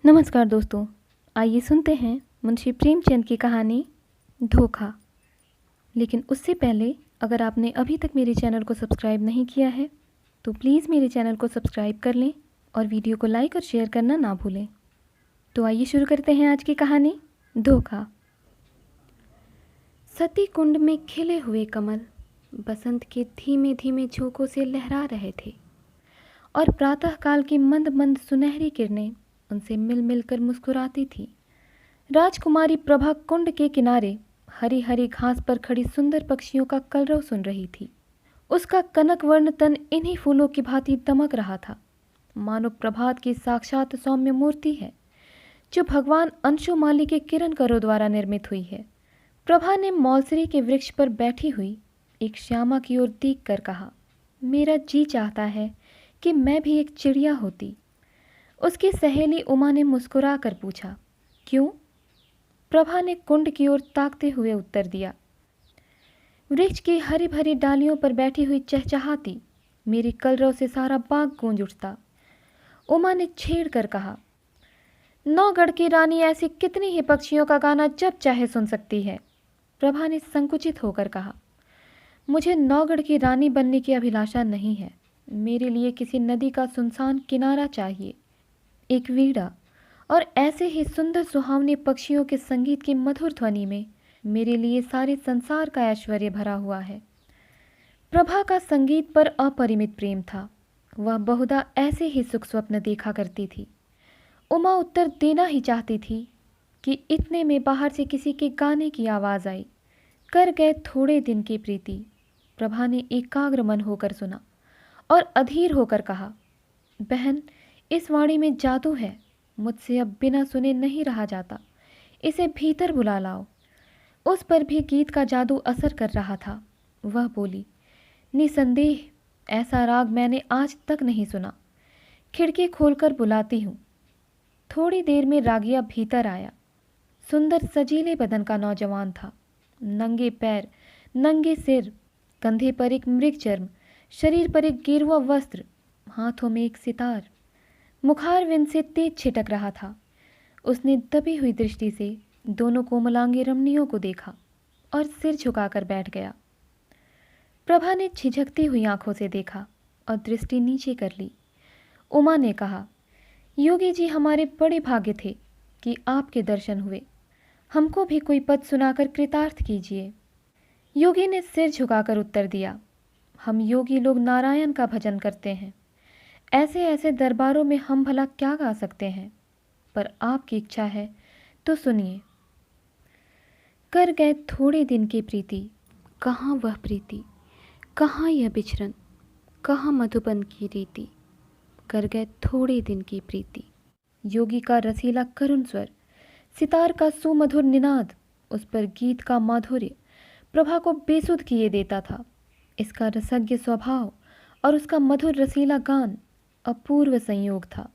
नमस्कार दोस्तों, आइए सुनते हैं मुंशी प्रेमचंद की कहानी धोखा। लेकिन उससे पहले अगर आपने अभी तक मेरे चैनल को सब्सक्राइब नहीं किया है तो प्लीज़ मेरे चैनल को सब्सक्राइब कर लें और वीडियो को लाइक और शेयर करना ना भूलें। तो आइए शुरू करते हैं आज की कहानी धोखा। सती कुंड में खिले हुए कमल बसंत के धीमे धीमे झोंकों से लहरा रहे थे और प्रातःकाल की मंद मंद सुनहरी किरणें उनसे मिल मिलकर मुस्कुराती थी। राजकुमारी प्रभा कुंड के किनारे हरी हरी घास पर खड़ी सुंदर पक्षियों का कलरव सुन रही थी। उसका कनक वर्ण तन इन्हीं फूलों की भांति दमक रहा था, मानो प्रभात की साक्षात सौम्य मूर्ति है जो भगवान अंशुमाली के किरण करों द्वारा निर्मित हुई है। प्रभा ने मौलसरी के वृक्ष पर बैठी हुई एक श्यामा की ओर देख कर कहा, मेरा जी चाहता है कि मैं भी एक चिड़िया होती। उसकी सहेली उमा ने मुस्कुरा कर पूछा, क्यों? प्रभा ने कुंड की ओर ताकते हुए उत्तर दिया, वृक्ष की हरी भरी डालियों पर बैठी हुई चहचहाती मेरी कलरव से सारा बाग गूंज उठता। उमा ने छेड़ कर कहा, नौगढ़ की रानी ऐसी कितनी ही पक्षियों का गाना जब चाहे सुन सकती है। प्रभा ने संकुचित होकर कहा, मुझे नौगढ़ की रानी बनने की अभिलाषा नहीं है। मेरे लिए किसी नदी का सुनसान किनारा चाहिए, एक वीणा, और ऐसे ही सुंदर सुहावने पक्षियों के संगीत की मधुर ध्वनि में मेरे लिए सारे संसार का ऐश्वर्य भरा हुआ है। प्रभा का संगीत पर अपरिमित प्रेम था। वह बहुधा ऐसे ही सुख स्वप्न देखा करती थी। उमा उत्तर देना ही चाहती थी कि इतने में बाहर से किसी के गाने की आवाज़ आई, कर गए थोड़े दिन की प्रीति। प्रभा ने एकाग्र मन होकर सुना और अधीर होकर कहा, बहन, इस वाणी में जादू है, मुझसे अब बिना सुने नहीं रहा जाता, इसे भीतर बुला लाओ। उस पर भी गीत का जादू असर कर रहा था। वह बोली, निसंदेह ऐसा राग मैंने आज तक नहीं सुना, खिड़की खोलकर बुलाती हूँ। थोड़ी देर में रागिया भीतर आया। सुंदर सजीले बदन का नौजवान था। नंगे पैर, नंगे सिर, कंधे पर एक मृग चर्म, शरीर पर एक गेरुआ वस्त्र, हाथों में एक सितार, मुखारविंद से तेज छिटक रहा था। उसने दबी हुई दृष्टि से दोनों कोमलांगी रमणियों को देखा और सिर झुकाकर बैठ गया। प्रभा ने झिझकती हुई आंखों से देखा और दृष्टि नीचे कर ली। उमा ने कहा, योगी जी, हमारे बड़े भाग्य थे कि आपके दर्शन हुए। हमको भी कोई पद सुनाकर कृतार्थ कीजिए। योगी ने सिर झुकाकर उत्तर दिया, हम योगी लोग नारायण का भजन करते हैं। ऐसे ऐसे दरबारों में हम भला क्या गा सकते हैं, पर आपकी इच्छा है तो सुनिए। कर गए थोड़े दिन की प्रीति, कहाँ वह प्रीति, कहाँ यह बिछरन, कहाँ मधुबन की रीति। कर गए थोड़े दिन की प्रीति। योगी का रसीला करुण स्वर, सितार का सुमधुर निनाद, उस पर गीत का माधुर्य प्रभा को बेसुध किए देता था। इसका रसज्ञ स्वभाव और उसका मधुर रसीला गान अपूर्व संयोग था।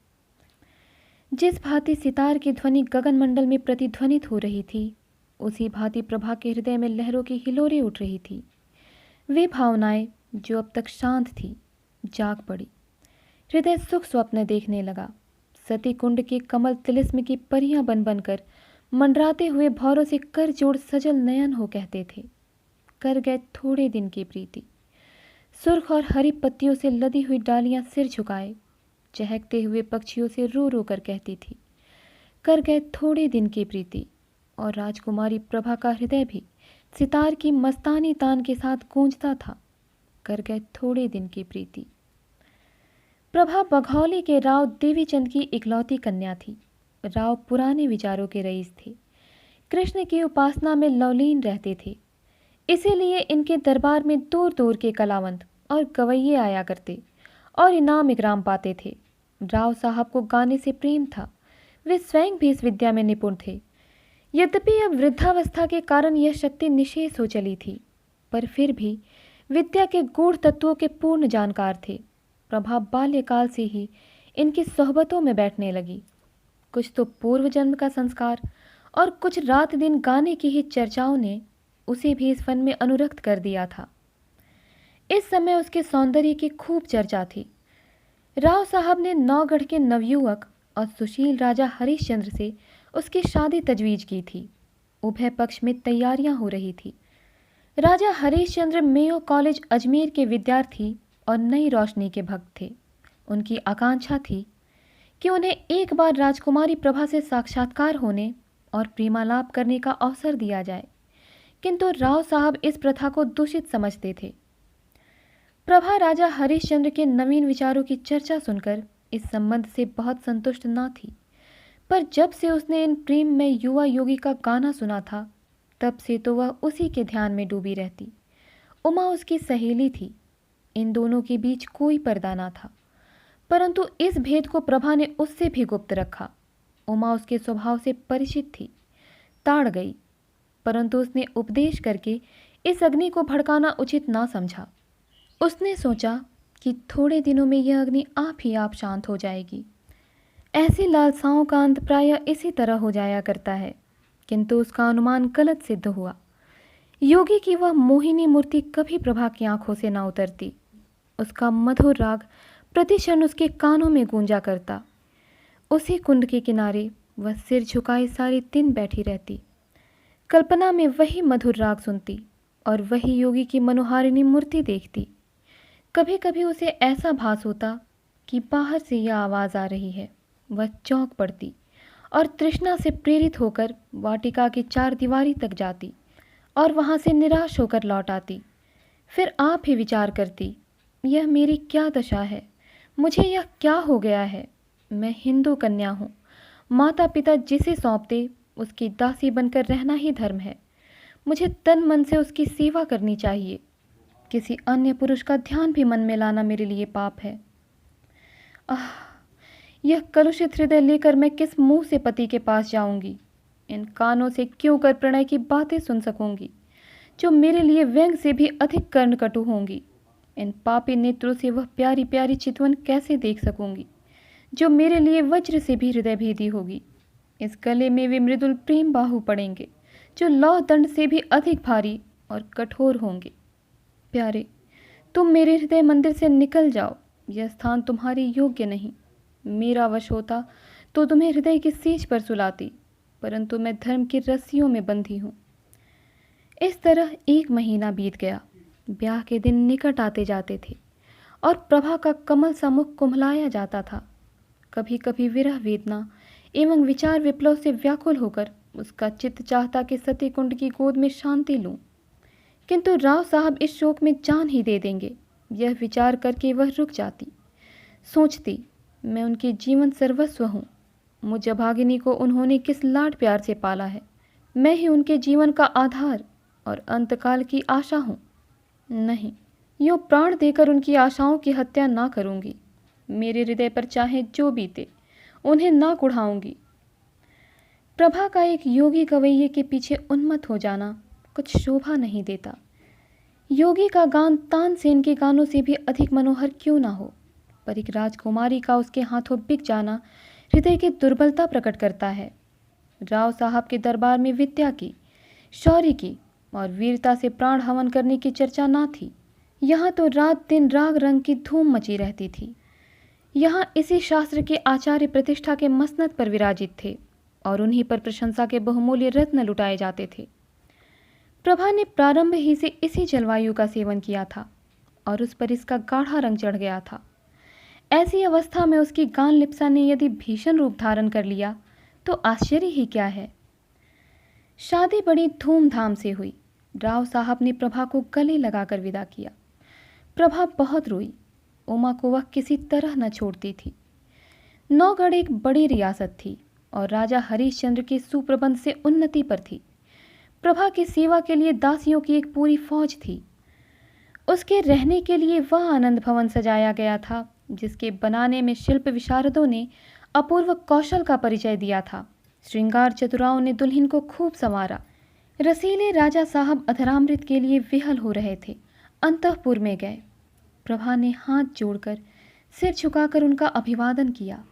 जिस भांति सितार की ध्वनि गगन मंडल में प्रतिध्वनित हो रही थी, उसी भांति प्रभा के हृदय में लहरों की हिलोरें उठ रही थी। वे भावनाएं जो अब तक शांत थी, जाग पड़ी। हृदय सुख स्वप्न देखने लगा। सती कुंड के कमल तिलिस्म की परियां बन बनकर मंडराते हुए भौरों से कर जोड़ सजल नयन हो कहते थे, कर गए थोड़े दिन की प्रीति। सुर्ख और हरी पत्तियों से लदी हुई डालियां सिर झुकाए चहकते हुए पक्षियों से रो रो कर कहती थी, कर गए थोड़े दिन की प्रीति। और राजकुमारी प्रभा का हृदय भी सितार की मस्तानी तान के साथ गूंजता था, कर गए थोड़े दिन की प्रीति। प्रभा बघौली के राव देवीचंद की इकलौती कन्या थी। राव पुराने विचारों के रईस थे, कृष्ण की उपासना में लवलीन रहते थे। इसीलिए इनके दरबार में दूर दूर के कलावंत और गवैये आया करते और इनाम इकराम पाते थे। राव साहब को गाने से प्रेम था। वे स्वयं भी इस विद्या में निपुण थे। यद्यपि अब वृद्धावस्था के कारण यह शक्ति निशेष हो चली थी, पर फिर भी विद्या के गूढ़ तत्वों के पूर्ण जानकार थे। प्रभा बाल्यकाल से ही इनकी सोहबतों में बैठने लगी। कुछ तो पूर्व जन्म का संस्कार और कुछ रात दिन गाने की ही चर्चाओं ने उसे भी इस फन में अनुरक्त कर दिया था। इस समय उसके सौंदर्य की खूब चर्चा थी। राव साहब ने नौगढ़ के नवयुवक और सुशील राजा हरिश्चंद्र से उसकी शादी तजवीज़ की थी। उभय पक्ष में तैयारियां हो रही थी। राजा हरिश्चंद्र मेयो कॉलेज अजमेर के विद्यार्थी और नई रोशनी के भक्त थे। उनकी आकांक्षा थी कि उन्हें एक बार राजकुमारी प्रभा से साक्षात्कार होने और प्रेमालाप करने का अवसर दिया जाए, किंतु राव साहब इस प्रथा को दूषित समझते थे। प्रभा राजा हरिश्चंद्र के नवीन विचारों की चर्चा सुनकर इस संबंध से बहुत संतुष्ट न थी, पर जब से उसने इन प्रेम में युवा योगी का गाना सुना था, तब से तो वह उसी के ध्यान में डूबी रहती। उमा उसकी सहेली थी। इन दोनों के बीच कोई पर्दा ना था, परंतु इस भेद को प्रभा ने उससे भी गुप्त रखा। उमा उसके स्वभाव से परिचित थी, ताड़ गई, परंतु उसने उपदेश करके इस अग्नि को भड़काना उचित ना समझा। उसने सोचा कि थोड़े दिनों में यह अग्नि आप ही आप शांत हो जाएगी। ऐसी लालसाओं का अंत प्रायः इसी तरह हो जाया करता है, किंतु उसका अनुमान गलत सिद्ध हुआ। योगी की वह मोहिनी मूर्ति कभी प्रभा की आंखों से ना उतरती। उसका मधुर राग प्रतिक्षण उसके कानों में गूंजा करता। उसी कुंड के किनारे वह सिर झुकाए सारी दिन बैठी रहती, कल्पना में वही मधुर राग सुनती और वही योगी की मनोहारिणी मूर्ति देखती। कभी कभी उसे ऐसा भास होता कि बाहर से यह आवाज़ आ रही है। वह चौंक पड़ती और तृष्णा से प्रेरित होकर वाटिका की चार दीवारी तक जाती और वहाँ से निराश होकर लौट आती। फिर आप ही विचार करती, यह मेरी क्या दशा है, मुझे यह क्या हो गया है। मैं हिंदू कन्या हूँ, माता पिता जिसे सौंपते उसकी दासी बनकर रहना ही धर्म है। मुझे तन मन से उसकी सेवा करनी चाहिए। किसी अन्य पुरुष का ध्यान भी मन में लाना मेरे लिए पाप है। आह, यह कलुषित हृदय लेकर मैं किस मुंह से पति के पास जाऊंगी। इन कानों से क्यों कर प्रणय की बातें सुन सकूंगी, जो मेरे लिए व्यंग से भी अधिक कर्णकटु होंगी। इन पापी नेत्रों से वह प्यारी प्यारी चितवन कैसे देख सकूंगी, जो मेरे लिए वज्र से भी हृदय भेदी होगी। इस गले में वे मृदुल प्रेम बाहु पड़ेंगे, जो लौह दंड से भी अधिक भारी और कठोर होंगे। प्यारे, तुम मेरे हृदय मंदिर से निकल जाओ, यह स्थान तुम्हारे योग्य नहीं। मेरा वश होता तो तुम्हें हृदय की सीज पर सुलाती, परंतु मैं धर्म की रस्सियों में बंधी हूँ। इस तरह 1 महीना बीत गया। ब्याह के दिन निकट आते जाते थे और प्रभा का कमल सा मुख कुम्हलाया जाता था। कभी कभी विरह वेदना एवं विचार विप्लव से व्याकुल होकर उसका चित्त चाहता कि सती कुंड की गोद में शांति लूं, किंतु राव साहब इस शोक में जान ही दे देंगे, यह विचार करके वह रुक जाती। सोचती, मैं उनके जीवन सर्वस्व हूँ। मुझ अभागिनी को उन्होंने किस लाड प्यार से पाला है। मैं ही उनके जीवन का आधार और अंतकाल की आशा हूँ। नहीं, यूँ प्राण देकर उनकी आशाओं की हत्या ना करूँगी। मेरे हृदय पर चाहे जो बीते, उन्हें ना कुढ़ाऊँगी। प्रभा का एक योगी गवैये के पीछे उन्मत्त हो जाना कुछ शोभा नहीं देता। योगी का गान तानसेन के गानों से भी अधिक मनोहर क्यों ना हो, पर एक राजकुमारी का उसके हाथों बिक जाना हृदय की दुर्बलता प्रकट करता है। राव साहब के दरबार में विद्या की, शौर्य की और वीरता से प्राण हवन करने की चर्चा ना थी। यहाँ तो रात दिन राग रंग की धूम मची रहती थी। यहाँ इसी शास्त्र के आचार्य प्रतिष्ठा के मसनद पर विराजित थे और उन्हीं पर प्रशंसा के बहुमूल्य रत्न लुटाए जाते थे। प्रभा ने प्रारंभ ही से इसी जलवायु का सेवन किया था और उस पर इसका गाढ़ा रंग चढ़ गया था। ऐसी अवस्था में उसकी गान लिप्सा ने यदि भीषण रूप धारण कर लिया तो आश्चर्य ही क्या है। शादी बड़ी धूमधाम से हुई। राव साहब ने प्रभा को गले लगाकर विदा किया। प्रभा बहुत रोई। उमा को वह किसी तरह न छोड़ती थी। नौगढ़ एक बड़ी रियासत थी और राजा हरिश्चंद्र के सुप्रबंध से उन्नति पर थी। प्रभा की सेवा के लिए दासियों की एक पूरी फौज थी। उसके रहने के लिए वह आनंद भवन सजाया गया था जिसके बनाने में शिल्प विशारदों ने अपूर्व कौशल का परिचय दिया था। श्रृंगार चतुराओं ने दुल्हन को खूब संवारा। रसीले राजा साहब अधरामृत के लिए विहल हो रहे थे। अंतःपुर में गए। प्रभा ने हाथ जोड़कर सिर झुकाकर उनका अभिवादन किया।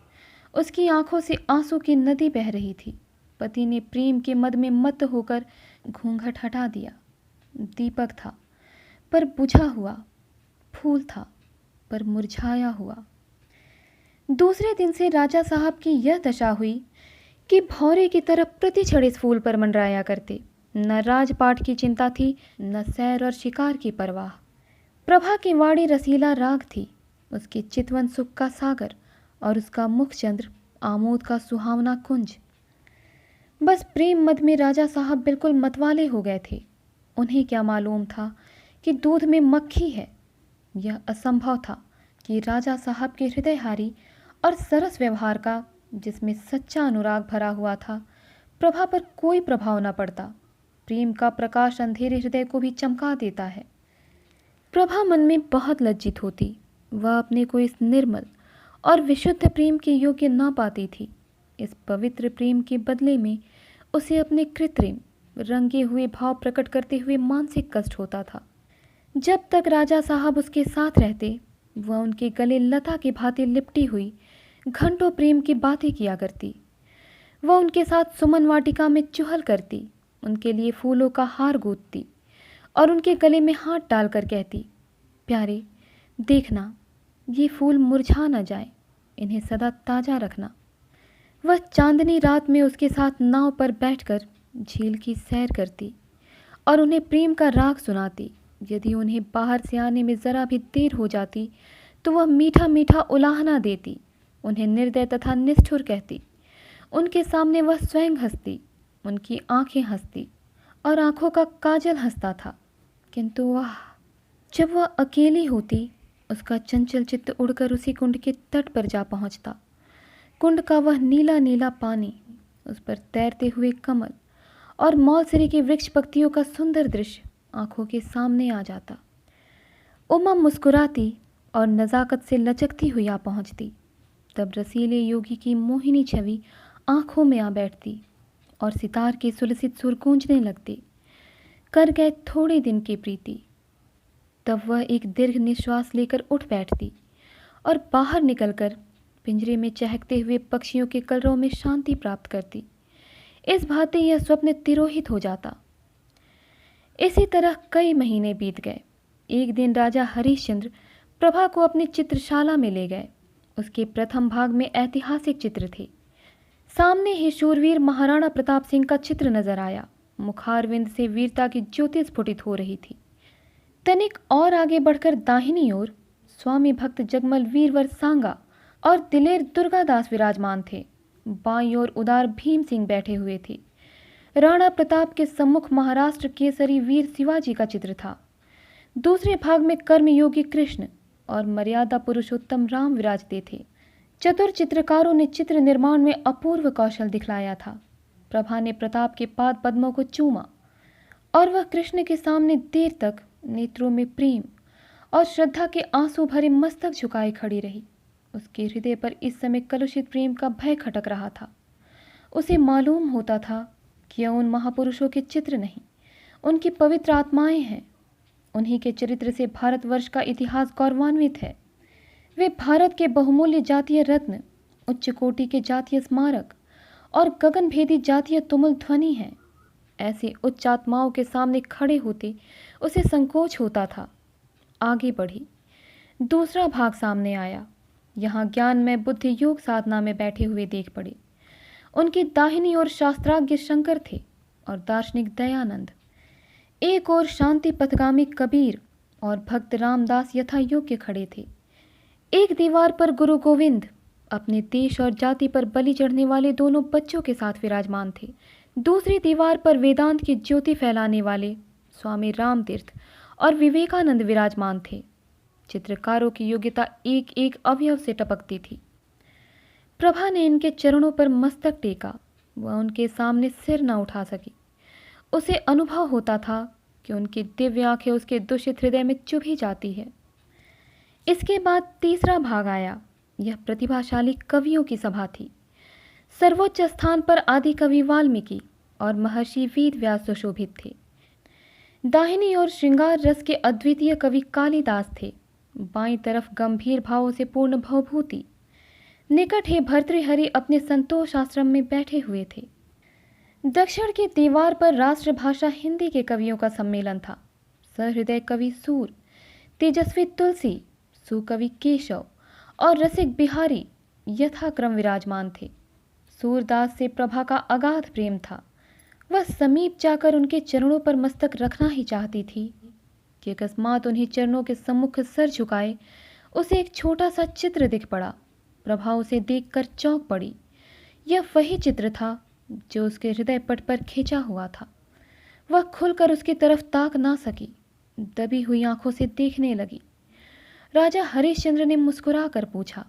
उसकी आंखों से आंसू की नदी बह रही थी। पति ने प्रेम के मद में मत्त होकर घूंघट हटा दिया। दीपक था पर बुझा हुआ, फूल था पर मुरझाया हुआ। दूसरे दिन से राजा साहब की यह दशा हुई कि भौरे की तरह प्रति क्षण इस फूल पर मंडराया करते। न राजपाट की चिंता थी, न सैर और शिकार की परवाह। प्रभा की वाणी रसीला राग थी, उसकी चितवन सुख का सागर और उसका मुखचंद्र आमोद का सुहावना कुंज। बस प्रेम मद में राजा साहब बिल्कुल मतवाले हो गए थे। उन्हें क्या मालूम था कि दूध में मक्खी है। यह असंभव था कि राजा साहब के हृदयहारी और सरस व्यवहार का, जिसमें सच्चा अनुराग भरा हुआ था, प्रभा पर कोई प्रभाव न पड़ता। प्रेम का प्रकाश अंधेरे हृदय को भी चमका देता है। प्रभा मन में बहुत लज्जित होती। वह अपने को इस निर्मल और विशुद्ध प्रेम के योग्य न पाती थी। इस पवित्र प्रेम के बदले में उसे अपने कृत्रिम रंगे हुए भाव प्रकट करते हुए मानसिक कष्ट होता था। जब तक राजा साहब उसके साथ रहते, वह उनके गले लता की भांति लिपटी हुई घंटों प्रेम की बातें किया करती। वह उनके साथ सुमन वाटिका में चुहल करती, उनके लिए फूलों का हार गूंथती और उनके गले में हाथ डालकर कहती, प्यारे देखना, ये फूल मुरझा न जाए, इन्हें सदा ताज़ा रखना। वह चांदनी रात में उसके साथ नाव पर बैठकर झील की सैर करती और उन्हें प्रेम का राग सुनाती। यदि उन्हें बाहर से आने में ज़रा भी देर हो जाती तो वह मीठा मीठा उलाहना देती, उन्हें निर्दय तथा निष्ठुर कहती। उनके सामने वह स्वयं हंसती, उनकी आंखें हंसती और आंखों का काजल हंसता था। किंतु वह, जब वह अकेली होती, उसका चंचल चित्त उड़कर उसी कुंड के तट पर जा पहुंचता। कुंड का वह नीला नीला पानी, उस पर तैरते हुए कमल और मौलसरी के वृक्ष पत्तियों का सुंदर दृश्य आंखों के सामने आ जाता। उमा मुस्कुराती और नज़ाकत से लचकती हुई आ पहुंचती। तब रसीले योगी की मोहिनी छवि आंखों में आ बैठती और सितार के सुलसित सुर गूंजने लगते। कर गए थोड़े दिन की प्रीति। तब वह एक दीर्घ निश्वास लेकर उठ बैठती और बाहर निकलकर पिंजरे में चहकते हुए पक्षियों के कलरव में शांति प्राप्त करती। इस भांति यह स्वप्न तिरोहित हो जाता। इसी तरह कई महीने बीत गए। एक दिन राजा हरिश्चंद्र प्रभा को अपनी चित्रशाला में ले गए। उसके प्रथम भाग में ऐतिहासिक चित्र थे। सामने ही शूरवीर महाराणा प्रताप सिंह का चित्र नजर आया। मुखारविंद से वीरता की ज्योति स्फुटित हो रही थी। तनिक और आगे बढ़कर दाहिनी ओर स्वामी भक्त जगमल वीरवर सांगा और दिलेर दुर्गादास विराजमान थे। बाईं ओर उदार भीम सिंह बैठे हुए थे। राणा प्रताप के सम्मुख महाराष्ट्र केसरी वीर शिवाजी का चित्र था। दूसरे भाग में कर्मयोगी कृष्ण और मर्यादा पुरुषोत्तम राम विराजते थे। चतुर चित्रकारों ने चित्र निर्माण में अपूर्व कौशल दिखलाया था। प्रभा ने प्रताप के पाद पद्मों को चूमा और वह कृष्ण के सामने देर तक नेत्रों में प्रेम और श्रद्धा के आंसू भरे मस्तक झुकाए खड़ी रही। उसके हृदय पर इस समय कलुषित प्रेम का भय खटक रहा था। उसे मालूम होता था कि यह उन महापुरुषों के चित्र नहीं, उनकी पवित्र आत्माएं हैं। उन्हीं के चरित्र से भारतवर्ष का इतिहास गौरवान्वित है। वे भारत के बहुमूल्य जातीय रत्न, उच्च कोटि के जातीय स्मारक और गगनभेदी जातीय तुमुल ध्वनि हैं। ऐसे उच्च आत्माओं के सामने खड़े होते उसे संकोच होता था। आगे बढ़ी। दूसरा भाग सामने आया। यहाँ ज्ञान में बुद्धि योग साधना में बैठे हुए देख पड़े। उनकी दाहिनी ओर शास्त्राज्ञ शंकर थे और दार्शनिक दयानंद। एक ओर शांति पथगामी कबीर और भक्त रामदास यथा योग्य खड़े थे। एक दीवार पर गुरु गोविंद अपने देश और जाति पर बलि चढ़ने वाले दोनों बच्चों के साथ विराजमान थे। दूसरी दीवार पर वेदांत की ज्योति फैलाने वाले स्वामी रामतीर्थ और विवेकानंद विराजमान थे। चित्रकारों की योग्यता एक एक अवयव से टपकती थी। प्रभा ने इनके चरणों पर मस्तक टेका। वह उनके सामने सिर न उठा सकी। उसे अनुभव होता था कि उनकी दिव्य आंखें उसके दूषित हृदय में चुभी जाती है। इसके बाद तीसरा भाग आया। यह प्रतिभाशाली कवियों की सभा थी। सर्वोच्च स्थान पर आदि कवि वाल्मीकि और महर्षि वेद व्यास सुशोभित थे। दाहिनी ओर श्रृंगार रस के अद्वितीय कवि कालिदास थे। बाईं तरफ गंभीर भावों से पूर्ण भवभूति। निकट ही भर्तृहरि अपने संतोष आश्रम में बैठे हुए थे। दक्षिण की दीवार पर राष्ट्रभाषा हिंदी के कवियों का सम्मेलन था। सहृदय कवि सूर, तेजस्वी तुलसी, सुकवि केशव और रसिक बिहारी यथाक्रम विराजमान थे। सूरदास से प्रभा का अगाध प्रेम था। वह समीप जाकर उनके चरणों पर मस्तक रखना ही चाहती थी कि अकस्मात उन्हीं चरणों के सम्मुख सर झुकाए उसे एक छोटा सा चित्र दिख पड़ा। प्रभा उसे देखकर चौंक पड़ी। यह वही चित्र था जो उसके हृदय पट पर खींचा हुआ था। वह खुलकर उसकी तरफ ताक ना सकी, दबी हुई आंखों से देखने लगी। राजा हरिश्चंद्र ने मुस्कुरा कर पूछा,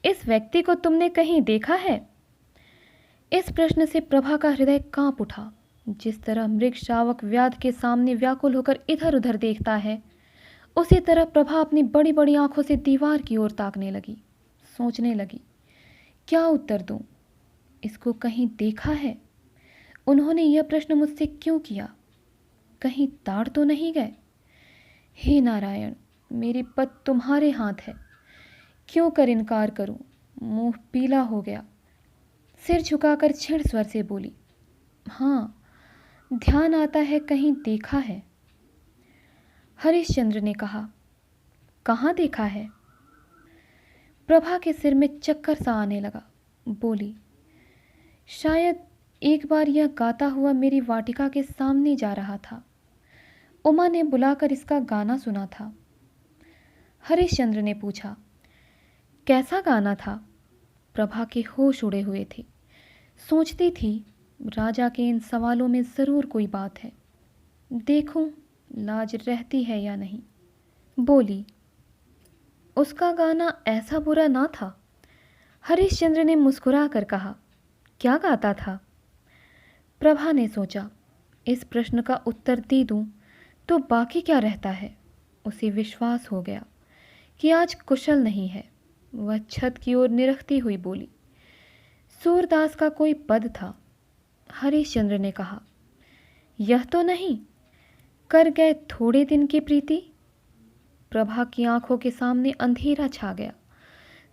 इस व्यक्ति को तुमने कहीं देखा है? इस प्रश्न से प्रभा का हृदय कांप उठा। जिस तरह मृग शावक व्याध के सामने व्याकुल होकर इधर उधर देखता है, उसी तरह प्रभा अपनी बड़ी बड़ी आंखों से दीवार की ओर ताकने लगी। सोचने लगी, क्या उत्तर दूं? इसको कहीं देखा है? उन्होंने यह प्रश्न मुझसे क्यों किया? कहीं ताड़ तो नहीं गए? हे नारायण, मेरी पत तुम्हारे हाथ है। क्यों कर इनकार करूं? मुंह पीला हो गया। सिर झुकाकर क्षीण स्वर से बोली, हाँ, ध्यान आता है कहीं देखा है। हरिश्चंद्र ने कहा, कहाँ देखा है? प्रभा के सिर में चक्कर सा आने लगा। बोली, शायद एक बार यह गाता हुआ मेरी वाटिका के सामने जा रहा था। उमा ने बुलाकर इसका गाना सुना था। हरिश्चंद्र ने पूछा, कैसा गाना था? प्रभा के होश उड़े हुए थे। सोचती थी, राजा के इन सवालों में ज़रूर कोई बात है। देखूं लाज रहती है या नहीं। बोली, उसका गाना ऐसा बुरा ना था। हरिश्चंद्र ने मुस्कुरा कर कहा, क्या गाता था? प्रभा ने सोचा, इस प्रश्न का उत्तर दे दूं तो बाकी क्या रहता है। उसे विश्वास हो गया कि आज कुशल नहीं है। वह छत की ओर निरखती हुई बोली, सूरदास का कोई पद था। हरिश्चंद्र ने कहा, यह तो नहीं, कर गए थोड़े दिन की प्रीति। प्रभा की आंखों के सामने अंधेरा छा गया।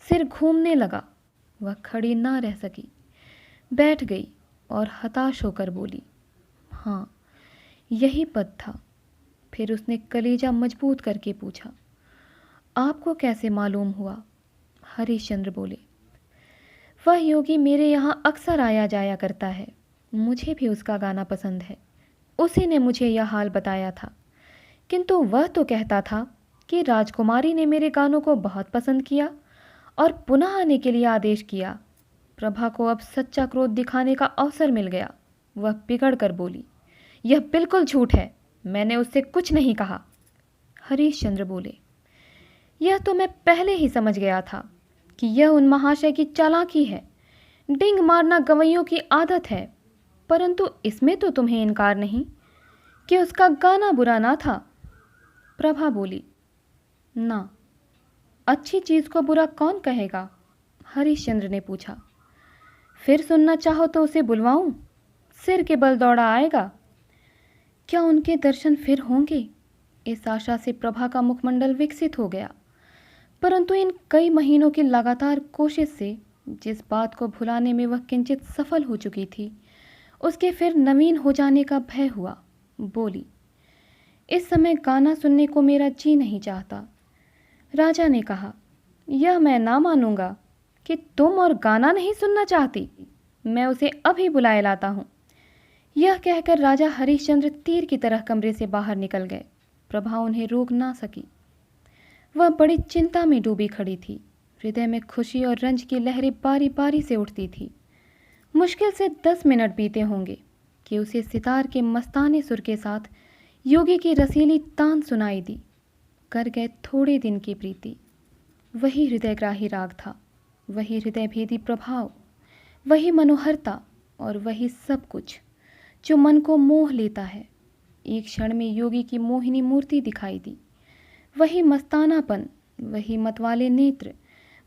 सिर घूमने लगा। वह खड़ी ना रह सकी, बैठ गई और हताश होकर बोली, हाँ, यही पद था। फिर उसने कलेजा मजबूत करके पूछा, आपको कैसे मालूम हुआ? हरिश्चंद्र बोले, वह योगी मेरे यहाँ अक्सर आया जाया करता है। मुझे भी उसका गाना पसंद है। उसी ने मुझे यह हाल बताया था। किंतु वह तो कहता था कि राजकुमारी ने मेरे गानों को बहुत पसंद किया और पुनः आने के लिए आदेश किया। प्रभा को अब सच्चा क्रोध दिखाने का अवसर मिल गया। वह बिगड़ कर बोली, यह बिल्कुल झूठ है, मैंने उससे कुछ नहीं कहा। हरिश्चंद्र बोले, यह तो मैं पहले ही समझ गया था कि यह उन महाशय की चालाकी है। डिंग मारना गवैयों की आदत है, परंतु इसमें तो तुम्हें इनकार नहीं कि उसका गाना बुरा ना था। प्रभा बोली, ना, अच्छी चीज़ को बुरा कौन कहेगा? हरिश्चंद्र ने पूछा, फिर सुनना चाहो तो उसे बुलवाऊं? सिर के बल दौड़ा आएगा। क्या उनके दर्शन फिर होंगे? इस आशा से प्रभा का मुखमंडल विकसित हो गया। परंतु इन कई महीनों की लगातार कोशिश से जिस बात को भुलाने में वह किंचित सफल हो चुकी थी, उसके फिर नवीन हो जाने का भय हुआ। बोली, इस समय गाना सुनने को मेरा जी नहीं चाहता। राजा ने कहा, यह मैं ना मानूंगा कि तुम और गाना नहीं सुनना चाहती। मैं उसे अभी बुलाए लाता हूँ। यह कहकर राजा हरिश्चंद्र तीर की तरह कमरे से बाहर निकल गए। प्रभा उन्हें रोक ना सकी। वह बड़ी चिंता में डूबी खड़ी थी। हृदय में खुशी और रंज की लहरें बारी बारी से उठती थी। मुश्किल से 10 मिनट बीते होंगे कि उसे सितार के मस्ताने सुर के साथ योगी की रसीली तान सुनाई दी। कर गए थोड़े दिन की प्रीति। वही हृदयग्राही राग था, वही हृदय भेदी प्रभाव, वही मनोहरता और वही सब कुछ जो मन को मोह लेता है। एक क्षण में योगी की मोहिनी मूर्ति दिखाई दी। वही मस्तानापन, वही मतवाले नेत्र,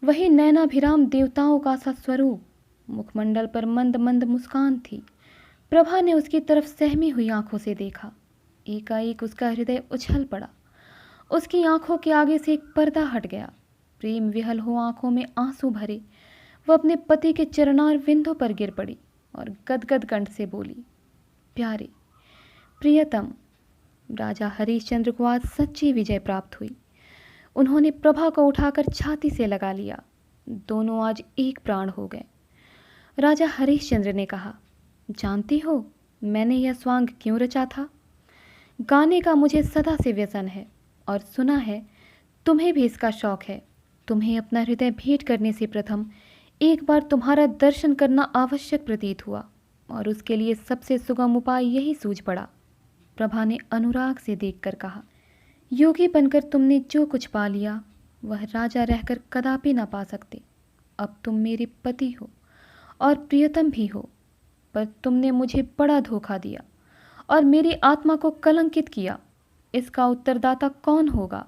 वही नैनाभिराम देवताओं का सा स्वरूप। मुखमंडल पर मंद मंद मुस्कान थी। प्रभा ने उसकी तरफ सहमी हुई आंखों से देखा। एकाएक उसका हृदय उछल पड़ा। उसकी आंखों के आगे से एक पर्दा हट गया। प्रेम विहल हो आंखों में आंसू भरे वह अपने पति के चरणार विंदों पर गिर पड़ी और गदगद कंठ से बोली, प्यारे, प्रियतम। राजा हरिश्चंद्र को आज सच्ची विजय प्राप्त हुई। उन्होंने प्रभा को उठाकर छाती से लगा लिया। दोनों आज एक प्राण हो गए। राजा हरिश्चंद्र ने कहा, जानती हो मैंने यह स्वांग क्यों रचा था? गाने का मुझे सदा से व्यसन है और सुना है तुम्हें भी इसका शौक है। तुम्हें अपना हृदय भेंट करने से प्रथम एक बार तुम्हारा दर्शन करना आवश्यक प्रतीत हुआ और उसके लिए सबसे सुगम उपाय यही सूझ पड़ा। प्रभा ने अनुराग से देखकर कहा, योगी बनकर तुमने जो कुछ पा लिया वह राजा रहकर कदापि ना पा सकते। अब तुम मेरे पति हो और प्रियतम भी हो, पर तुमने मुझे बड़ा धोखा दिया और मेरी आत्मा को कलंकित किया। इसका उत्तरदाता कौन होगा?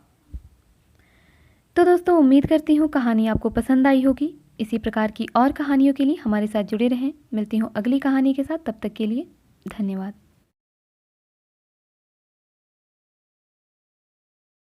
तो दोस्तों, उम्मीद करती हूँ कहानी आपको पसंद आई होगी। इसी प्रकार की और कहानियों के लिए हमारे साथ जुड़े रहें। मिलती हूँ अगली कहानी के साथ, तब तक के लिए धन्यवाद।